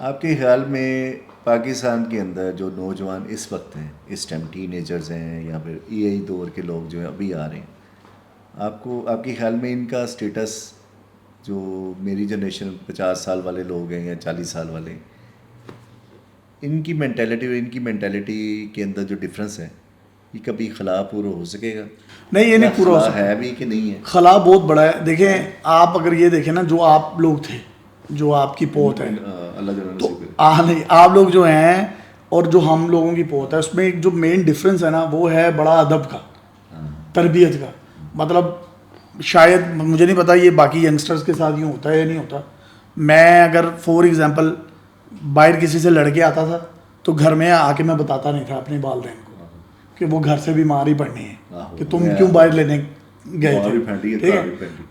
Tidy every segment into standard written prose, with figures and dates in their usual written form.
आपके ख्याल में पाकिस्तान के अंदर जो नौजवान इस वक्त हैं, इस टाइम टीनेजर्स हैं या फिर यही दौर के लोग जो हैं अभी आ रहे हैं, आपको आपके ख्याल में इनका स्टेटस, जो मेरी जनरेशन 50 साल वाले लोग हैं या 40 साल वाले, इनकी मैंटेलिटी और इनकी मैंटेलिटी के अंदर जो डिफरेंस है, ये कभी खला पूरा हो सकेगा? नहीं, ये नहीं पूरा हो खला सकता है भी कि नहीं है? खला बहुत बड़ा है। देखें, आप अगर ये देखें ना, जो आप लोग थे, जो आपकी पोत है, अल्लाह जो तो नहीं, आप लोग जो हैं और जो हम लोगों की पोत है, उसमें एक जो मेन डिफरेंस है ना, वो है बड़ा अदब का, तरबियत का। मतलब शायद मुझे नहीं पता ये बाकी यंगस्टर्स के साथ यूँ होता है या नहीं होता। मैं अगर फॉर एग्जांपल बाहर किसी से लड़के आता था तो घर में आके मैं बताता नहीं था अपने वालिदैन को कि वो घर से बीमार ही पड़नी है कि तुम क्यों बाहर लेने गए थे। ठीक है,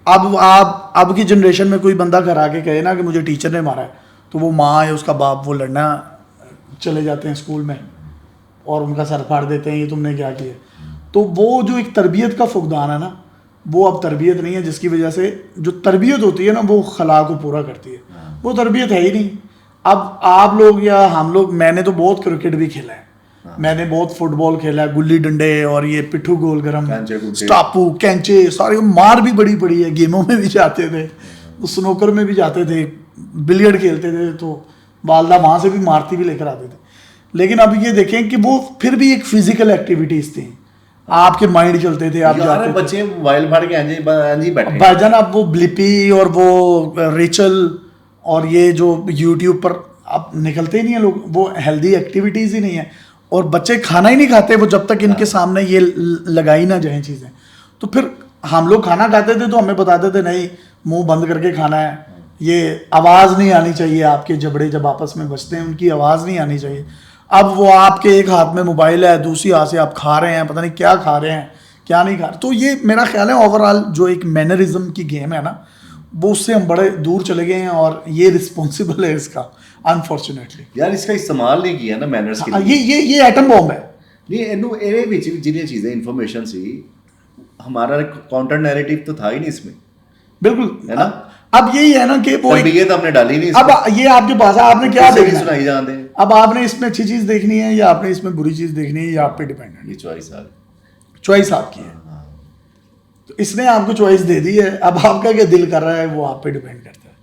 अब की जनरेशन में कोई बंदा घर आके कहे ना कि मुझे टीचर ने मारा है, तो वो माँ या उसका बाप वो लड़ना चले जाते हैं स्कूल में और उनका सर फाड़ देते हैं, ये तुमने क्या किया। तो वो जो एक तरबियत का फुकदान है ना, वो अब तरबियत नहीं है, जिसकी वजह से जो तरबियत होती है ना, वो खला को पूरा करती है, वो तरबियत है ही नहीं। अब आप लोग या हम लोग, मैंने तो बहुत क्रिकेट भी खेला है, मैंने बहुत फुटबॉल खेला है, गुल्ली डंडे और ये पिट्ठू गोल गरम, स्टापू, कैंचे, सारे मार भी बड़ी पड़ी है। गेमों में भी जाते थे, स्नूकर में भी जाते थे, बिलियर्ड खेलते थे, तो वालदा वहाँ से भी मारती भी लेकर आते थे। लेकिन अब ये देखें कि वो फिर भी एक फिजिकल एक्टिविटीज थी, आपके माइंड चलते थे, आप जाते थे। बच्चे मोबाइल फाड़ के अंजी बैठे भाईजान, अब वो ब्लिपी और वो रेचल और ये जो यूट्यूब पर अब निकलते ही नहीं है लोग, वो हेल्दी एक्टिविटीज़ ही नहीं है। और बच्चे खाना ही नहीं खाते वो जब तक इनके सामने ये लगाई ना जाए चीज़ें। तो फिर हम लोग खाना खाते थे तो हमें बताते थे नहीं, मुंह बंद करके खाना है, ये आवाज़ नहीं आनी चाहिए, आपके जबड़े जब आपस में बजते हैं उनकी आवाज़ नहीं आनी चाहिए। अब वो आपके एक हाथ में मोबाइल है, दूसरी हाथ से आप खा रहे हैं, पता नहीं क्या खा रहे हैं, क्या नहीं खा रहे। तो ये मेरा ख्याल है ओवरऑल जो एक मैनरिज्म की गेम है ना, वो उससे हम बड़े दूर चले गए हैं और ये रिस्पॉन्सिबल है इसका, अनफॉर्चुनेटली। यार इसका इस्तेमाल नहीं किया ना मैनर्स के लिए। ये एटम बॉम्ब है। नहीं, ਇਹਦੇ ਵਿੱਚ ਜਿਹੜੀਆਂ ਚੀਜ਼ਾਂ ਇਨਫੋਰਮੇਸ਼ਨ ਸੀ, हमारा काउंटर नैरेटिव तो था ही नहीं इसमें, बिल्कुल है ना। अब यही है ना कि वो तरबियत आपने डाली नहीं, अब ये आपके पास है, आपने क्या देखना सुनाई जाते हैं। अब आपने इसमें अच्छी चीज़ देखनी है या आपने इसमें बुरी चीज़ देखनी है, या आप पे डिपेंड है। ये चॉइस आपकी है, तो इसने आपको चॉइस दे दी है, अब आपका क्या दिल कर रहा है वो आप पे डिपेंड करता है।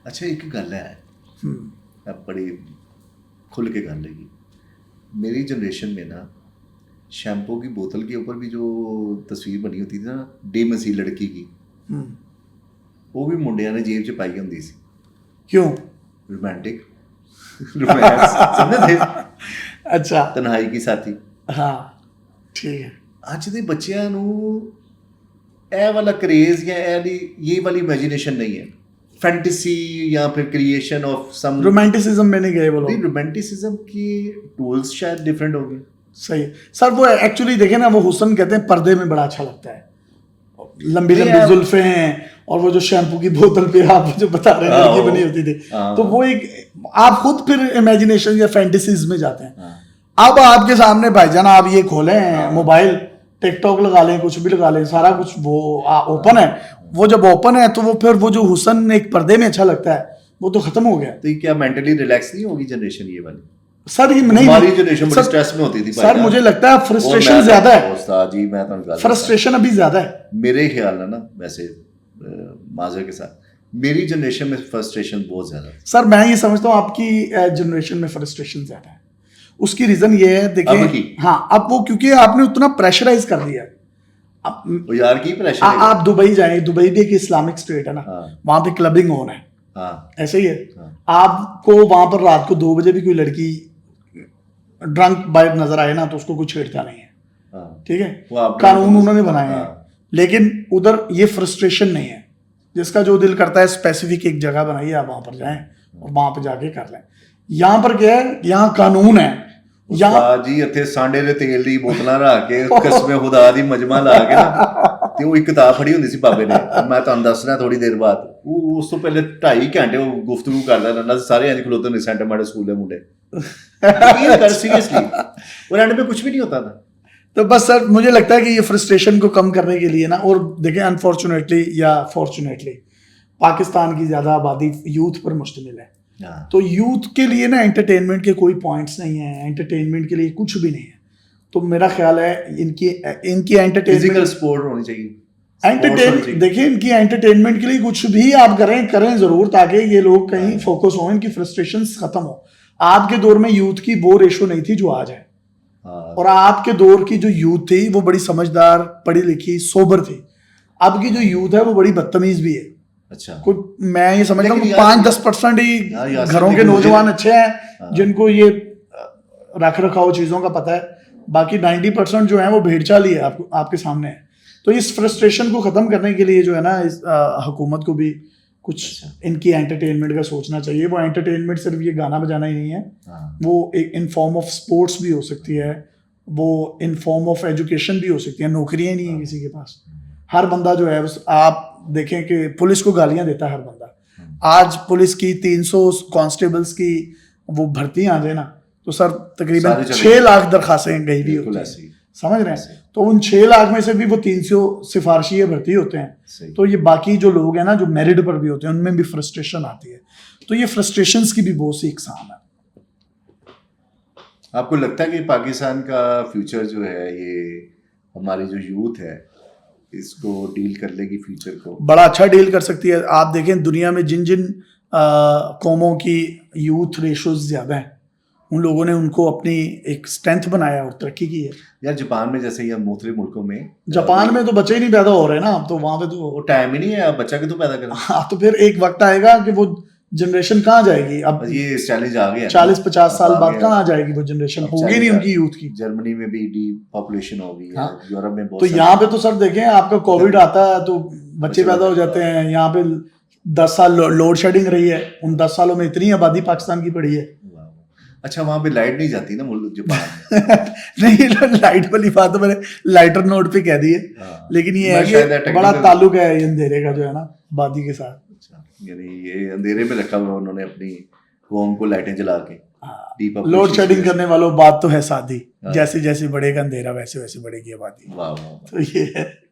अच्छा, एक गल है, अब बड़ी खुल के गल लगी। मेरी जनरेशन में ना शैम्पू की बोतल के ऊपर भी जो तस्वीर बनी होती थी ना, डेमसी लड़की की, वो भी मुंडिया ने जेब च पाई होंदी सी। क्यों? रोमांटिक रोमांस समझे थे। अच्छा, तन्हाई की साथी। हाँ ठीक है। ਅੱਜ ਦੇ ਬੱਚਿਆਂ ਨੂੰ ਇਹ ਵਾਲਾ क्रेज या ये वाली इमेजिनेशन नहीं है, फैंटेसी या फिर क्रिएशन ऑफ सम रोमांटिसिज्म में नहीं गए वो लोग। रोमांटिसिज्म की टूल्स शायद डिफरेंट हो गए। सही है सर, वो एक्चुअली देखे ना, वो हुस्न कहते हैं पर्दे में बड़ा अच्छा लगता है, लंबी लंबी जुल्फे हैं और वो जो शैम्पू की बोतल पे आप जो बता रहे हैं लड़की बनी होती थी, तो वो एक आप खुद फिर इमेजिनेशन या फैंटेसीज में जाते हैं। अब आपके सामने भाईजान आप ये खोलें मोबाइल, टिकटॉक लगा लें, कुछ भी लगा लें, सारा कुछ वो ओपन है। वो जब ओपन है तो वो फिर वो जो हुस्न एक पर्दे में अच्छा लगता है वो तो खत्म हो गया। तो ये क्या मेंटली रिलैक्स नहीं होगी जनरेशन ये वाली? सर ये नहीं, हमारी जनरेशन बड़ी स्ट्रेस में होती थी सर, मुझे लगता है फ्रस्ट्रेशन ज्यादा है उस्ताद जी, मैं तो फ्रस्ट्रेशन अभी ज्यादा है मेरे ख्याल है ना। वैसे माजर के साथ मेरी जनरेशन में फ्रस्ट्रेशन बहुत ज्यादा है। सर मैं ये समझता हूँ आपकी जनरेशन में फ्रस्ट्रेशन ज्यादा है। उसकी रीजन ये है, देखिए, हाँ, अब वो क्योंकि आपने उतना प्रेशराइज कर दिया। अब यार की प्रेशर आप दुबई जाएं, दुबई भी एक इस्लामिक स्टेट है ना, वहां पे क्लबिंग ऑन है, ऐसे ही है। आपको वहां पर रात को 2 बजे भी कोई लड़की ड्रंक बाइट नजर आए ना, तो उसको कुछ छेड़ता नहीं है, ठीक है, कानून उन्होंने बनाए हैं। लेकिन उधर ये फ्रस्ट्रेशन नहीं है, जिसका जो दिल करता है स्पेसिफिक एक जगह बनाइए, आप वहां पर जाएं और वहां पर जाके कर लें। यहाँ पर क्या है, यहाँ कानून है। जी ਇੱਥੇ ਸਾਂਡੇ ਦੇ ਤੇਲ ਦੀ ਬੋਤਲਾਂ ਰੱਖ ਕੇ ਕਸਮੇ ਖੁਦਾ ਦੀ ਮਜਮਾ ਲਾ ਕੇ ਨਾ, ਤੇ ਉਹ ਇੱਕ ਕਿਤਾਬ ਫੜੀ ਹੁੰਦੀ ਸੀ ਬਾਬੇ ਨੇ, ਮੈਂ ਤੁਹਾਨੂੰ ਦੱਸਣਾ ਥੋੜੀ ਦੇਰ ਬਾਅਦ। ਉਹ ਉਸ ਤੋਂ ਪਹਿਲੇ 2.5 ਘੰਟੇ ਉਹ ਗੁਫ਼ਤਗੂ ਕਰਦਾ ਰਹਿੰਦਾ, ਸਾਰੇ ਇੰਜ ਖਲੋਤੇ ਹੁੰਦੇ ਸੈਂਟਰ ਮਾੜੇ ਸਕੂਲ ਦੇ मुंडे। सीरियसली और एंड में कुछ भी नहीं होता था। तो बस सर मुझे लगता है कि ये फ्रस्ट्रेशन को कम करने के लिए ना, और देखें अनफॉर्चुनेटली या फॉर्चुनेटली पाकिस्तान की ज़्यादा आबादी यूथ पर मुश्तमिल है। हाँ, तो यूथ के लिए ना एंटरटेनमेंट के कोई पॉइंट्स नहीं है, एंटरटेनमेंट के लिए कुछ भी नहीं है। तो मेरा ख्याल है इनकी एंटरटेनमेंट फिजिकल स्पोर्ट होनी चाहिए, sports होनी एंटरटेन चाहिए। देखिए, इनकी एंटरटेनमेंट के लिए कुछ भी आप करें जरूर, ताकि ये लोग कहीं फोकस हो, इनकी फ्रस्ट्रेशंस खत्म हो। आपके दौर में यूथ की वो रेशो नहीं थी जो आज है, हाँ, और आपके दौर की जो यूथ थी वो बड़ी समझदार, पढ़ी लिखी, सोबर थी। अब की जो यूथ है वो बड़ी बदतमीज भी है। अच्छा, कुछ मैं ये समझता हूँ लेकिन 5-10% ही यार यासिर घरों के देखो, नौजवान मुझे- अच्छे हैं हाँ। जिनको ये रख रखाव चीज़ों का पता है। बाकी 90% जो है वो भेड़चाल ही है, आपके सामने है। तो इस फ्रस्ट्रेशन को ख़त्म करने के लिए जो है ना, इस हुकूमत को भी कुछ अच्छा। इनकी एंटरटेनमेंट का सोचना चाहिए। वो एंटरटेनमेंट सिर्फ ये गाना बजाना ही नहीं है, हाँ, वो एक इन फॉर्म ऑफ स्पोर्ट्स भी हो सकती है, वो इन फॉर्म ऑफ एजुकेशन भी हो सकती है। नौकरियां नहीं है किसी के पास। हर बंदा जो है आप देखें कि पुलिस को गालियां देता है हर बंदा। आज पुलिस की 300 कांस्टेबल्स की वो भर्ती आ जाए ना, तो सर तकरीबन सारी चली 6 लाख दरखास्तें गई भी बिल्कुल होती ऐसे ही, हैं, समझ रहे ऐसे हैं। ही, तो उन 6 लाख में से भी वो 300 सिफारशी भर्ती होते हैं। सही। तो ये बाकी जो लोग हैं ना, जो मेरिट पर भी होते हैं, उनमें भी फ्रस्ट्रेशन आती है। तो ये फ्रस्ट्रेशंस की भी बहुत सी इकसाम है। आपको लगता है कि पाकिस्तान का फ्यूचर जो है, ये हमारी जो यूथ है इसको डील कर लेगी फ्यूचर को? बड़ा अच्छा डील कर सकती है। आप देखें दुनिया में जिन जिन कौमों की यूथ रेशोज ज़्यादा हैं, उन लोगों ने उनको अपनी एक स्ट्रेंथ बनाया और तरक्की की है। यार जापान में जैसे या मुख्तलिफ मुल्कों में, जापान में तो बच्चे ही नहीं पैदा हो रहे ना, अब तो वहाँ पे वो तो टाइम ही नहीं है, आप बच्चा क्यों पैदा करें? हाँ, तो फिर एक वक्त आएगा कि वो जनरेशन कहाँ जाएगी। अब बस ये चैलेंज आ गया, 40-50 साल अब आ बाद गया। कहाँ जाएगी वो जनरेशन, अब होगी नहीं challenge उनकी आ- यूथ की। जर्मनी में भी डी पॉपुलेशन हो गई है, हाँ। यूरोप में बहुत तो सारे- यहाँ पे तो सर देखें, आपका कोविड आता है तो बच्चे पैदा हो जाते हैं। यहाँ पे 10 साल लोड शेडिंग रही है, उन 10 सालों में इतनी आबादी पाकिस्तान की पड़ी है। वाह। अच्छा, वहाँ पे लाइट नहीं जाती ना मुल्क जापान में? नहीं, लाइट वाली बात तो मैंने लाइटर नोट पे कह दी है, हाँ। लेकिन ये मैं है शायद कि technical- बड़ा ताल्लुक है ये अंधेरे का जो है ना आबादी के साथ। अच्छा, यानी ये अंधेरे में रखा हुआ उन्होंने अपनी कौम को लाइटें जला के। Depopulation लोड शेडिंग की वजह करने वालों, बात तो है सादी, हाँ। जैसे जैसे बढ़ेगा अंधेरा वैसे वैसे बढ़ेगी आबादी। वाह वाह वाह। तो ये है।